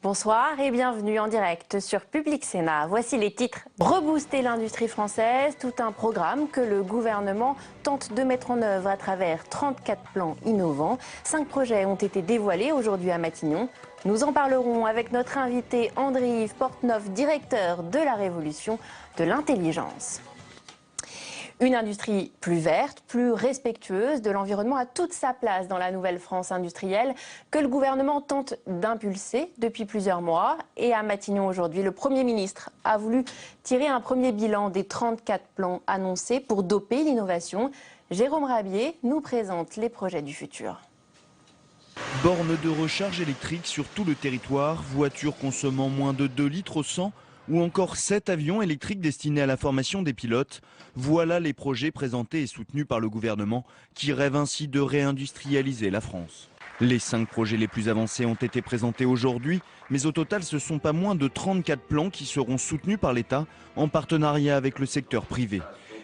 Bonsoir et bienvenue en direct sur Public Sénat. Voici les titres. Rebooster l'industrie française, tout un programme que le gouvernement tente de mettre en œuvre à travers 34 plans innovants. 5 projets ont été dévoilés aujourd'hui à Matignon. Nous en parlerons avec notre invité André-Yves Portneuf, directeur de la Révolution de l'intelligence. Une industrie plus verte, plus respectueuse de l'environnement a toute sa place dans la nouvelle France industrielle que le gouvernement tente d'impulser depuis plusieurs mois. Et à Matignon aujourd'hui, le Premier ministre a voulu tirer un premier bilan des 34 plans annoncés pour doper l'innovation. Jérôme Rabier nous présente les projets du futur. Bornes de recharge électrique sur tout le territoire, voitures consommant moins de 2 litres au 100 ou encore 7 avions électriques destinés à la formation des pilotes. Voilà les projets présentés et soutenus par le gouvernement qui rêve ainsi de réindustrialiser la France. Les 5 projets les plus avancés ont été présentés aujourd'hui, mais au total ce sont pas moins de 34 plans qui seront soutenus par l'État en partenariat avec le secteur privé.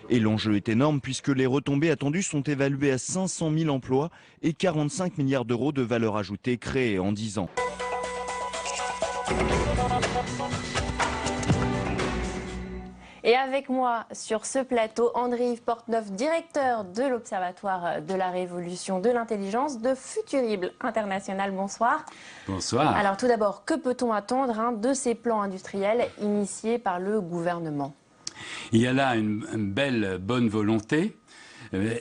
Et l'enjeu est énorme puisque les retombées attendues sont évaluées à 500 000 emplois et 45 milliards d'euros de valeur ajoutée créée en 10 ans. Et avec moi sur ce plateau, André-Yves Portneuf, directeur de l'Observatoire de la Révolution de l'intelligence de Futurible International. Bonsoir. Bonsoir. Alors tout d'abord, que peut-on attendre de ces plans industriels initiés par le gouvernement? Il y a là une belle bonne volonté.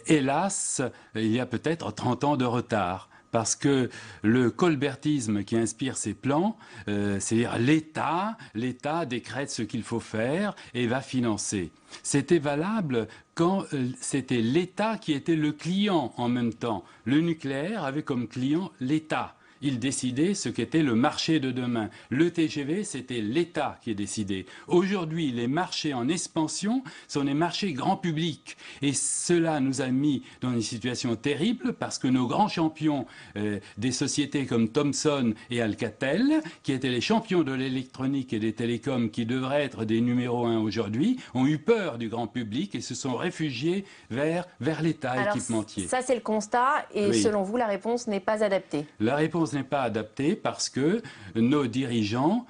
Hélas, il y a peut-être 30 ans de retard. Parce que le colbertisme qui inspire ces plans, c'est-à-dire l'État décrète ce qu'il faut faire et va financer. C'était valable quand c'était l'État qui était le client en même temps. Le nucléaire avait comme client l'État. Il décidait ce qu'était le marché de demain. Le TGV, c'était l'État qui décidait. Aujourd'hui, les marchés en expansion sont des marchés grand public. Et cela nous a mis dans une situation terrible parce que nos grands champions des sociétés comme Thomson et Alcatel, qui étaient les champions de l'électronique et des télécoms, qui devraient être des numéros 1 aujourd'hui, ont eu peur du grand public et se sont réfugiés vers l'État équipementier. Ça, c'est le constat. Et oui. Selon vous, la réponse n'est pas adaptée. La réponse n'est pas adaptée parce que nos dirigeants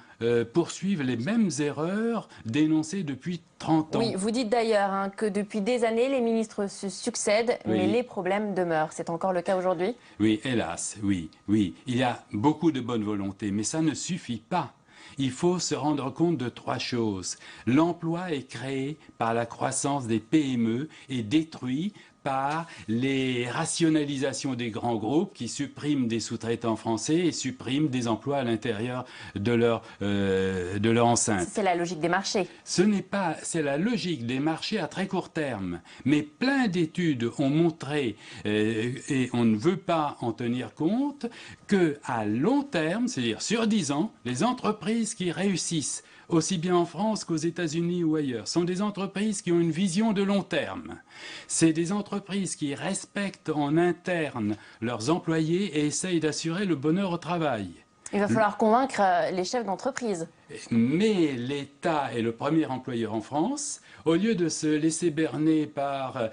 poursuivent les mêmes erreurs dénoncées depuis 30 ans. Oui, vous dites d'ailleurs que depuis des années, les ministres se succèdent, mais les problèmes demeurent. C'est encore le cas aujourd'hui? Oui, hélas, oui. Il y a beaucoup de bonne volonté, mais ça ne suffit pas. Il faut se rendre compte de 3 choses. L'emploi est créé par la croissance des PME et détruit par les rationalisations des grands groupes qui suppriment des sous-traitants français et suppriment des emplois à l'intérieur de leur enceinte. C'est la logique des marchés. Ce n'est pas, c'est la logique des marchés à très court terme. Mais plein d'études ont montré, et on ne veut pas en tenir compte, qu'à long terme, c'est-à-dire sur 10 ans, les entreprises qui réussissent, aussi bien en France qu'aux États-Unis ou ailleurs, sont des entreprises qui ont une vision de long terme. C'est des entreprises qui respectent en interne leurs employés et essayent d'assurer le bonheur au travail. Il va falloir convaincre les chefs d'entreprise. Mais l'État est le premier employeur en France. Au lieu de se laisser berner par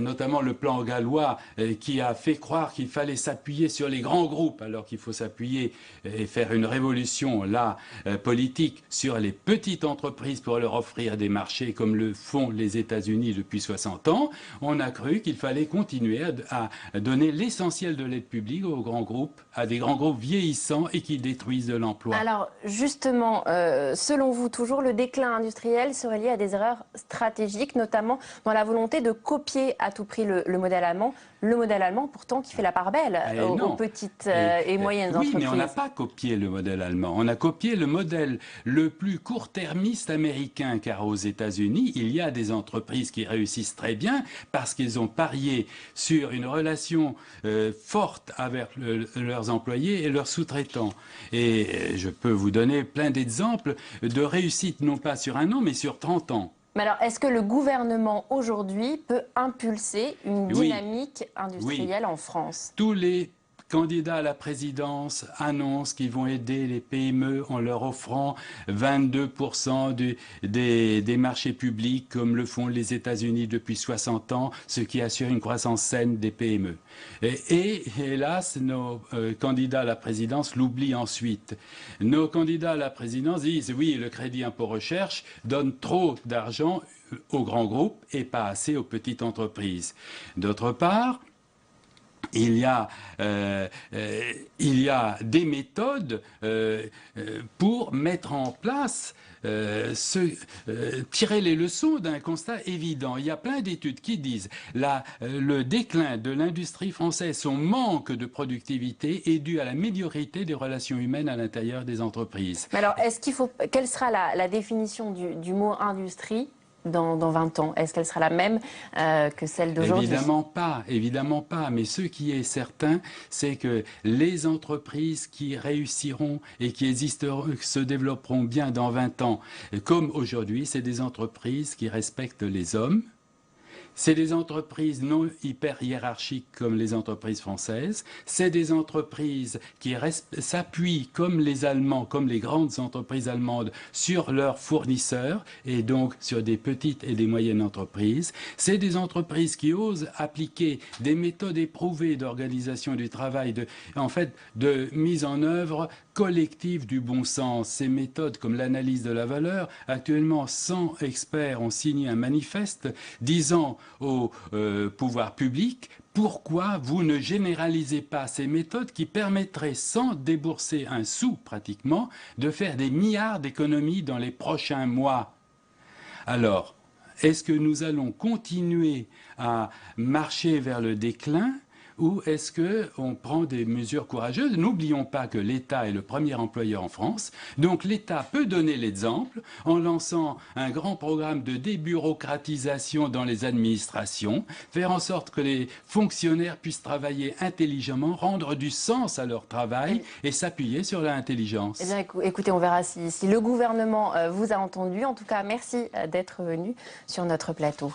notamment le plan gallois qui a fait croire qu'il fallait s'appuyer sur les grands groupes alors qu'il faut s'appuyer et faire une révolution politique sur les petites entreprises pour leur offrir des marchés comme le font les États-Unis depuis 60 ans, on a cru qu'il fallait continuer à donner l'essentiel de l'aide publique aux grands groupes, à des grands groupes vieillissants et qui détruisent de l'emploi. Alors justement, selon vous, toujours le déclin industriel serait lié à des erreurs stratégiques, notamment dans la volonté de copier à tout prix le modèle allemand. Le modèle allemand, pourtant, qui fait la part belle aux petites et moyennes entreprises. Oui, mais on n'a pas copié le modèle allemand. On a copié le modèle le plus court-termiste américain, car aux États-Unis, il y a des entreprises qui réussissent très bien parce qu'ils ont parié sur une relation forte avec leurs employés et leurs sous-traitants. Et je peux vous donner plein d'exemples de réussite, non pas sur 1 an, mais sur 30 ans. Mais alors, est-ce que le gouvernement aujourd'hui peut impulser une dynamique industrielle en France? Tous les candidats à la présidence annoncent qu'ils vont aider les PME en leur offrant 22% des marchés publics, comme le font les États-Unis depuis 60 ans, ce qui assure une croissance saine des PME. Et hélas, nos candidats à la présidence l'oublient ensuite. Nos candidats à la présidence disent oui, le crédit impôt recherche donne trop d'argent aux grands groupes et pas assez aux petites entreprises. D'autre part, il y a des méthodes pour mettre en place, tirer les leçons d'un constat évident. Il y a plein d'études qui disent le déclin de l'industrie française, son manque de productivité est dû à la médiocrité des relations humaines à l'intérieur des entreprises. Mais alors, quelle sera la définition du mot industrie dans 20 ans? Est-ce qu'elle sera la même que celle d'aujourd'hui? Évidemment pas. Mais ce qui est certain, c'est que les entreprises qui réussiront et qui se développeront bien dans 20 ans, comme aujourd'hui, c'est des entreprises qui respectent les hommes. C'est des entreprises non hyper hiérarchiques comme les entreprises françaises. C'est des entreprises qui s'appuient comme les Allemands, comme les grandes entreprises allemandes, sur leurs fournisseurs et donc sur des petites et des moyennes entreprises. C'est des entreprises qui osent appliquer des méthodes éprouvées d'organisation du travail, de mise en œuvre collective du bon sens. Ces méthodes comme l'analyse de la valeur, actuellement 100 experts ont signé un manifeste disant au pouvoir public: pourquoi vous ne généralisez pas ces méthodes qui permettraient, sans débourser un sou pratiquement, de faire des milliards d'économies dans les prochains mois? Alors, est-ce que nous allons continuer à marcher vers le déclin ? Ou est-ce qu'on prend des mesures courageuses? N'oublions pas que l'État est le premier employeur en France. Donc l'État peut donner l'exemple en lançant un grand programme de débureaucratisation dans les administrations, faire en sorte que les fonctionnaires puissent travailler intelligemment, rendre du sens à leur travail et s'appuyer sur l'intelligence. Eh bien, écoutez, on verra si le gouvernement vous a entendu. En tout cas, merci d'être venu sur notre plateau.